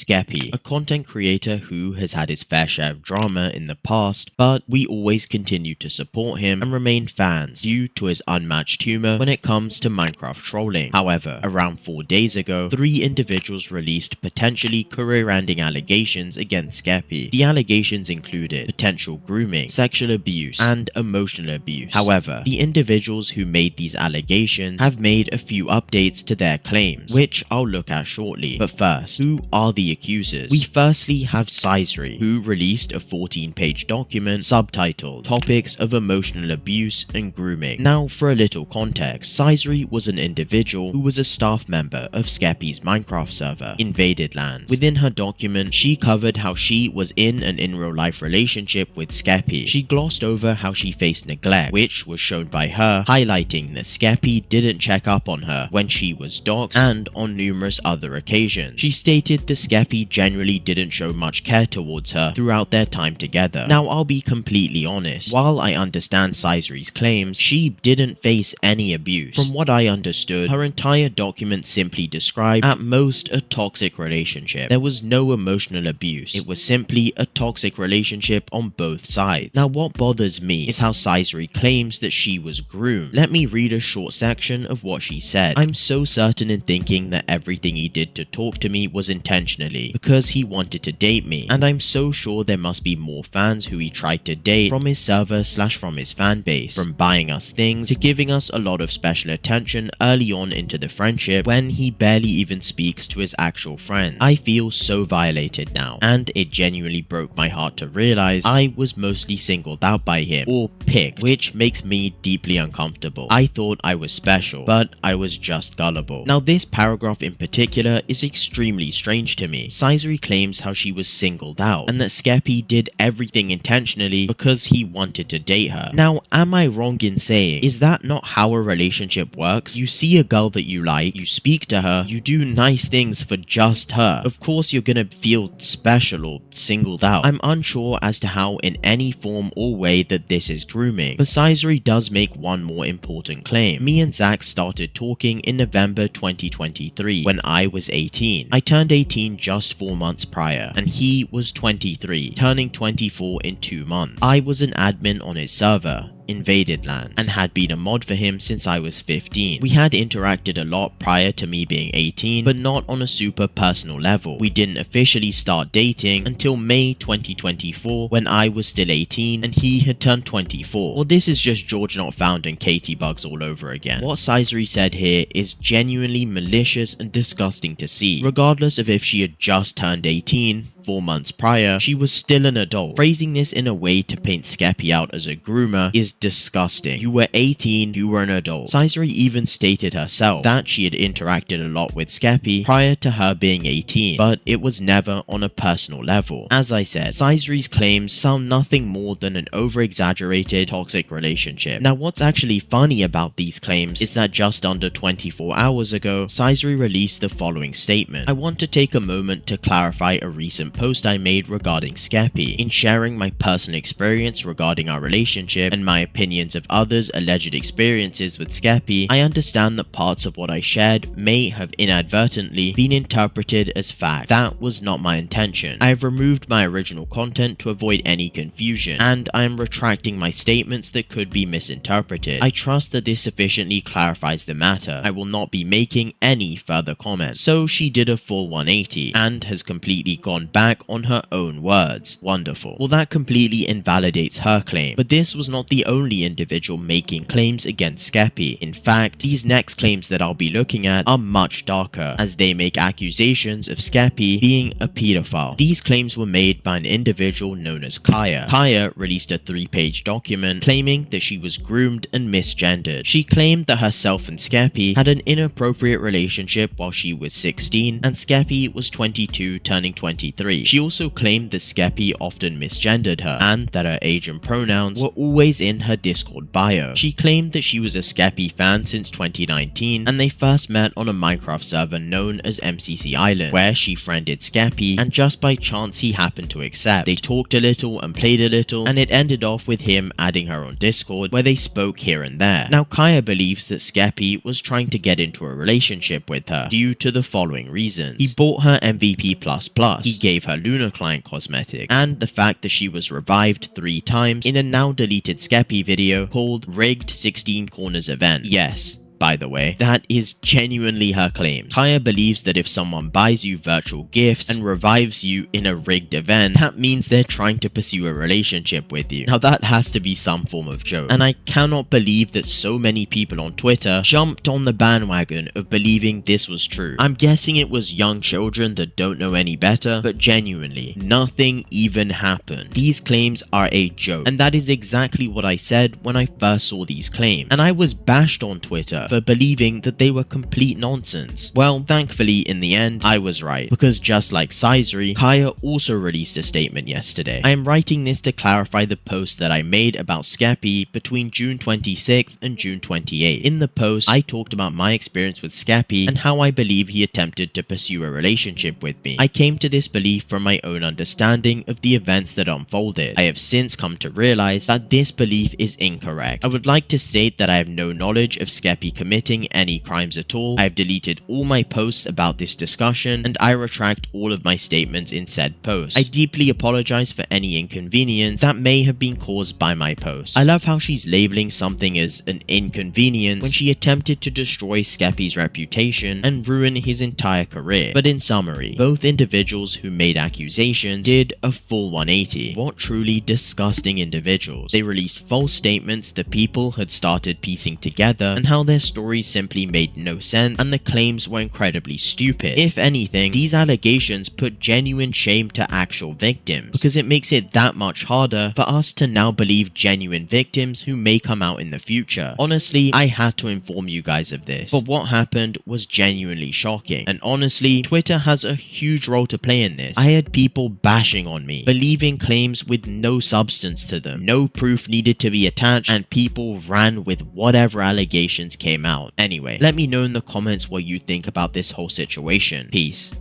Skeppy, a content creator who has had his fair share of drama in the past, but we always continue to support him and remain fans due to his unmatched humor when it comes to Minecraft trolling. However, around 4 days ago, 3 individuals released potentially career-ending allegations against Skeppy. The allegations included potential grooming, sexual abuse, and emotional abuse. However, the individuals who made these allegations have made a few updates to their claims, which I'll look at shortly. But first, who are the accusers? We firstly have Cizree, who released a 14-page document subtitled Topics of Emotional Abuse and Grooming. Now, for a little context, Cizree was an individual who was a staff member of Skeppy's Minecraft server, Invaded Lands. Within her document, she covered how she was in an in-real-life relationship with Skeppy. She glossed over how she faced neglect, which was shown by her, highlighting that Skeppy didn't check up on her when she was doxxed and on numerous other occasions. She stated that Skeppy generally didn't show much care towards her throughout their time together. Now, I'll be completely honest, while I understand Cizree's claims, she didn't face any abuse. From what I understood, her entire document simply described at most a toxic relationship. There was no emotional abuse. It was simply a toxic relationship on both sides. Now, what bothers me is how Cizree claims that she was groomed. Let me read a short section of what she said. "I'm so certain in thinking that everything he did to talk to me was intentionally, because he wanted to date me, and I'm so sure there must be more fans who he tried to date from his server / from his fan base, from buying us things to giving us a lot of special attention early on into the friendship when he barely even speaks to his actual friends. I feel so violated now, and it genuinely broke my heart to realize I was mostly singled out by him, or picked, which makes me deeply uncomfortable. I thought I was special, but I was just gullible." Now, this paragraph in particular is extremely strange to me. Cizree claims how she was singled out, and that Skeppy did everything intentionally because he wanted to date her. Now, am I wrong in saying, is that not how a relationship works? You see a girl that you like, you speak to her, you do nice things for just her. Of course you're gonna feel special or singled out. I'm unsure as to how in any form or way that this is grooming, but Cizree does make one more important claim. "Me and Zach started talking in November 2023 when I was 18. I turned 18 just 4 months prior, and he was 23, turning 24 in 2 months. I was an admin on his server, Invaded Lands, and had been a mod for him since I was 15. We had interacted a lot prior to me being 18, but not on a super personal level. We didn't officially start dating until May 2024 when I was still 18 and he had turned 24. Well, this is just George not found and Katie bugs all over again. What Cizree said here is genuinely malicious and disgusting to see. Regardless of if she had just turned 18, 4 months prior, she was still an adult. Phrasing this in a way to paint Skeppy out as a groomer is disgusting. You were 18, you were an adult. Cizree even stated herself that she had interacted a lot with Skeppy prior to her being 18, but it was never on a personal level. As I said, Cizree's claims sound nothing more than an over-exaggerated toxic relationship. Now, what's actually funny about these claims is that just under 24 hours ago, Cizree released the following statement. "I want to take a moment to clarify a recent post I made regarding Skeppy. In sharing my personal experience regarding our relationship and my opinions of others' alleged experiences with Skeppy, I understand that parts of what I shared may have inadvertently been interpreted as fact. That was not my intention. I have removed my original content to avoid any confusion, and I am retracting my statements that could be misinterpreted. I trust that this sufficiently clarifies the matter. I will not be making any further comments." So she did a full 180 and has completely gone back on her own words. Wonderful. Well, that completely invalidates her claim, but this was not the only individual making claims against Skeppy. In fact, these next claims that I'll be looking at are much darker, as they make accusations of Skeppy being a pedophile. These claims were made by an individual known as Kaiya. Kaiya released a 3-page document claiming that she was groomed and misgendered. She claimed that herself and Skeppy had an inappropriate relationship while she was 16 and Skeppy was 22 turning 23 2023. She also claimed that Skeppy often misgendered her and that her age and pronouns were always in her Discord bio. She claimed that she was a Skeppy fan since 2019 and they first met on a Minecraft server known as MCC Island, where she friended Skeppy and just by chance he happened to accept. They talked a little and played a little and it ended off with him adding her on Discord where they spoke here and there. Now Kaiya believes that Skeppy was trying to get into a relationship with her due to the following reasons. He bought her MVP++, he gave her Lunar Client cosmetics, and the fact that she was revived 3 times in a now deleted Skeppy video called Rigged 16 Corners Event. Yes, by the way, that is genuinely her claims. Kaiya believes that if someone buys you virtual gifts and revives you in a rigged event, that means they're trying to pursue a relationship with you. Now that has to be some form of joke, and I cannot believe that so many people on Twitter jumped on the bandwagon of believing this was true. I'm guessing it was young children that don't know any better, but genuinely, nothing even happened. These claims are a joke, and that is exactly what I said when I first saw these claims, and I was bashed on Twitter for believing that they were complete nonsense. Well, thankfully in the end, I was right, because just like Cizree, Kaiya also released a statement yesterday. I am writing this to clarify the post that I made about Skeppy between June 26th and June 28th. In the post, I talked about my experience with Skeppy and how I believe he attempted to pursue a relationship with me. I came to this belief from my own understanding of the events that unfolded. I have since come to realize that this belief is incorrect. I would like to state that I have no knowledge of Skeppy committing any crimes at all. I have deleted all my posts about this discussion and I retract all of my statements in said post. I deeply apologize for any inconvenience that may have been caused by my post. I love how she's labeling something as an inconvenience when she attempted to destroy Skeppy's reputation and ruin his entire career. But in summary, both individuals who made accusations did a full 180. What truly disgusting individuals. They released false statements that people had started piecing together and how their stories simply made no sense and the claims were incredibly stupid. If anything, these allegations put genuine shame to actual victims, because it makes it that much harder for us to now believe genuine victims who may come out in the future. Honestly, I had to inform you guys of this, but what happened was genuinely shocking, and honestly, Twitter has a huge role to play in this. I had people bashing on me, believing claims with no substance to them, no proof needed to be attached, and people ran with whatever allegations came out. Anyway, let me know in the comments what you think about this whole situation. Peace.